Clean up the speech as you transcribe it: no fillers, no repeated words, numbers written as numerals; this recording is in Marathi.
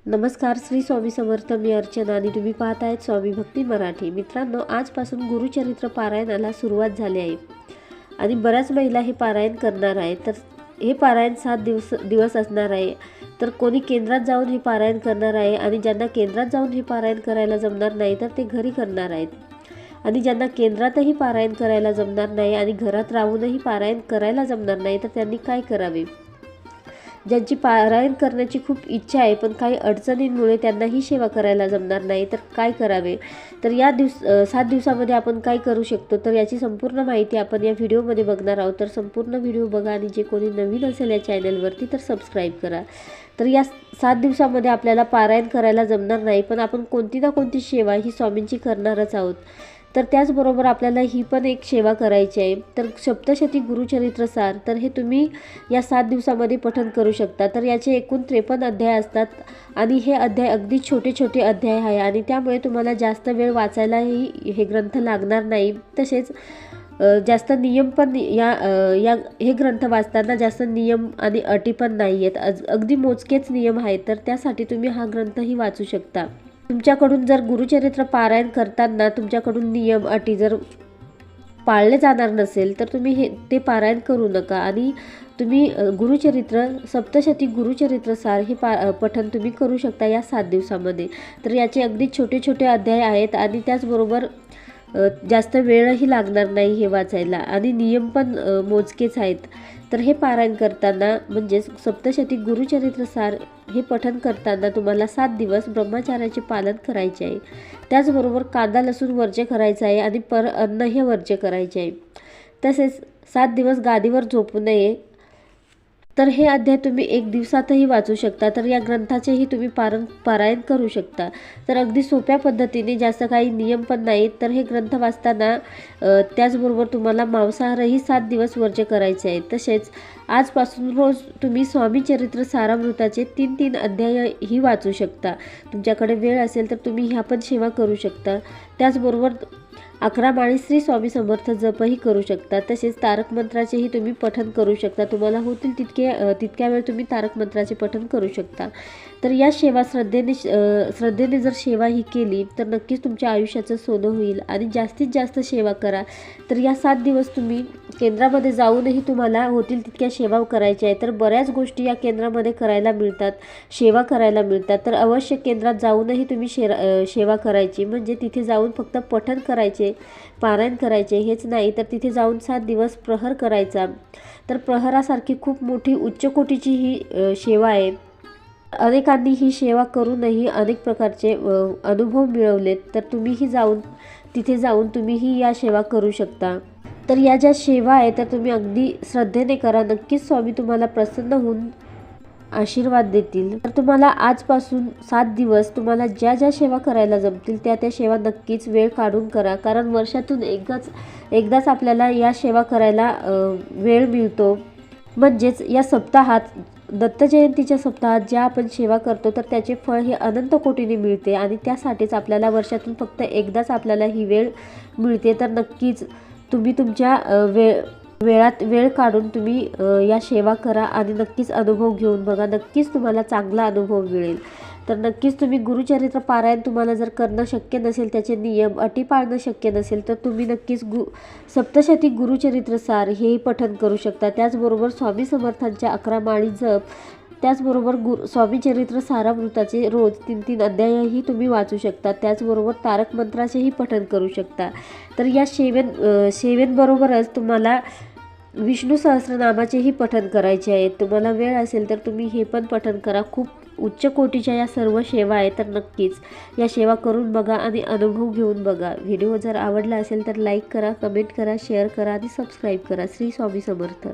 नमस्कार, श्री स्वामी समर्थ. मी अर्चना आणि तुम्ही पाहत आहेत स्वामी भक्ती मराठी. मित्रांनो, आजपासून गुरुचरित्र पारायणाला सुरुवात झाली आहे आणि बऱ्याच महिला हे पारायण करणार आहेत. तर हे पारायण 7 दिवस असणार आहे. तर कोणी केंद्रात जाऊन हे पारायण करणार आहे आणि ज्यांना केंद्रात जाऊन हे पारायण करायला जमणार नाही तर ते घरी करणार आहेत. आणि ज्यांना केंद्रातही पारायण करायला जमणार नाही आणि घरात राहूनही पारायण करायला जमणार नाही तर त्यांनी काय करावे? ज्यांची पारायण करण्याची खूप इच्छा आहे पण काही अडचणींमुळे त्यांना ही सेवा करायला जमणार नाही तर काय करावे? तर या 7 दिवसामध्ये आपण काय करू शकतो, तर याची संपूर्ण माहिती आपण या व्हिडिओमध्ये बघणार आहोत. तर संपूर्ण व्हिडिओ बघा आणि जे कोणी नवीन असेल या चॅनलवरती तर सबस्क्राईब करा. तर या 7 दिवसामध्ये आपल्याला पारायण करायला जमणार नाही पण आपण कोणती ना कोणती सेवा ही स्वामींची करणारच आहोत. तर त्याचबरोबर आपल्याला ही पण एक सेवा करायची आहे. तर सप्तशती गुरुचरित्र सार, तर हे तुम्ही या 7 दिवसामध्ये पठण करू शकता. तर याचे एकूण 53 अध्याय असतात आणि हे अध्याय अगदी छोटे छोटे अध्याय आहे आणि त्यामुळे तुम्हाला जास्त वेळ वाचायलाही हे ग्रंथ लागणार नाही. तसेच जास्त नियम पण हे ग्रंथ वाचताना जास्त नियम आणि अटी पण नाही आहेत. अगदी मोजकेच नियम आहेत. तर त्यासाठी तुम्ही हा ग्रंथही वाचू शकता. तुमच्याकडून जर गुरुचरित्र पारायण करताना तुमच्याकडून नियम अटी जर पाळले जाणार नसेल तर तुम्ही ते पारायण करू नका आणि तुम्ही गुरुचरित्र सप्तशती गुरुचरित्र सार हे पठण तुम्ही करू शकता या 7 दिवसामध्ये. तर याचे अगदी छोटे छोटे अध्याय आहेत आणि त्याचबरोबर जास्त वेळही लागणार नाही हे वाचायला आणि नियम पण मोजकेच आहेत. तर हे पारायण करताना म्हणजे सप्तशती गुरुचरित्र सार हे पठण करताना तुम्हाला 7 दिवस ब्रह्मचार्याचे पालन करायचे आहे. त्याचबरोबर कांदा लसूण वर्ज्य करायचा आहे आणि अन्न हे वर्ज्य करायचे आहे. तसेच 7 दिवस गादीवर झोपू नये. तर हे अध्याय तुम्ही 1 दिवसातही वाचू शकता. तर या ग्रंथाचेही तुम्ही पारायण करू शकता. तर अगदी सोप्या पद्धतीने, जास्त काही नियम पण नाहीत. तर हे ग्रंथ वाचताना त्याचबरोबर तुम्हाला मांसाहारही 7 दिवस वर्ज्य करायचे आहे. तसेच आजपासून रोज तुम्ही स्वामी चरित्र सारामृताचे 3 अध्यायही वाचू शकता. तुमच्याकडे वेळ असेल तर तुम्ही ह्या पण सेवा करू शकता. त्याचबरोबर 11 माळी श्री स्वामी समर्थ जपही करू शकता. तसेच तारक मंत्राचेही तुम्ही पठण करू शकता. तुम्हाला होतील तितक्या वेळ तुम्ही तारक मंत्राचे पठण करू शकता. तर या सेवा श्रद्धेने जर सेवा ही केली तर नक्कीच तुमच्या आयुष्याचं सोनं होईल आणि जास्तीत जास्त सेवा करा. तर या 7 दिवस तुम्ही केंद्रामध्ये जाऊनही तुम्हाला होतील तितक्या सेवा करायच्या आहे. तर बऱ्याच गोष्टी या केंद्रामध्ये करायला मिळतात, सेवा करायला मिळतात. तर अवश्य केंद्रात जाऊनही तुम्ही सेवा करायची. म्हणजे तिथे जाऊन फक्त पठण करायचे, पारायण करायचे हेच नाही, तर तिथे जाऊन 7 दिवस प्रहर करायचा. तर प्रहरासारखी खूप मोठी उच्च कोटीची ही सेवा आहे. अनेकांनी ही सेवा करूनही अनेक प्रकारचे अनुभव मिळवलेत. तर तुम्हीही तिथे जाऊन तुम्हीही या सेवा करू शकता. तर या ज्या सेवा आहे तर तुम्ही अगदी श्रद्धेने करा. नक्कीच स्वामी तुम्हाला प्रसन्न होऊन आशीर्वाद देतील. तर तुम्हाला आजपासून 7 दिवस तुम्हाला ज्या ज्या सेवा करायला जमतील त्या सेवा नक्कीच वेळ काढून करा. कारण वर्षातून एकदाच आपल्याला या सेवा करायला वेळ मिळतो. म्हणजेच या सप्ताहात, दत्त जयंतीच्या सप्ताहात ज्या आपण सेवा करतो तर त्याचे फळ हे अनंत कोटीने मिळते आणि त्यासाठीच आपल्याला वर्षातून फक्त एकदाच आपल्याला ही वेळ मिळते. तर नक्कीच तुम्ही तुमच्या वेळात वेळ काढून तुम्ही या सेवा करा आणि नक्कीच अनुभव घेऊन बघा. नक्कीच तुम्हाला चांगला अनुभव मिळेल. तर नक्कीच तुम्ही गुरुचरित्र पारायण तुम्हाला जर करणं शक्य नसेल, त्याचे नियम अटी पाळणं शक्य नसेल तर तुम्ही नक्कीच सप्तशती गुरुचरित्र सार हे पठण करू शकता. त्याचबरोबर स्वामी समर्थांच्या 11 माळी जप, त्याचबरोबर स्वामी चरित्र सारामृताचे रोज 3 अध्यायही तुम्ही वाचू शकता. त्याचबरोबर तारक मंत्राचेही पठण करू शकता. तर या सेवेबरोबरच तुम्हाला विष्णू सहस्रनामाचेही पठण करायचे आहे. तुम्हाला वेळ असेल तर तुम्ही हे पण पठण करा. खूप उच्च कोटीच्या या सर्व सेवा आहेत. तर नक्कीच या सेवा करून बघा आणि अनुभव घेऊन बघा. व्हिडिओ जर आवडला असेल तर लाईक करा, कमेंट करा, शेअर करा आणि सबस्क्राईब करा. श्री स्वामी समर्थ.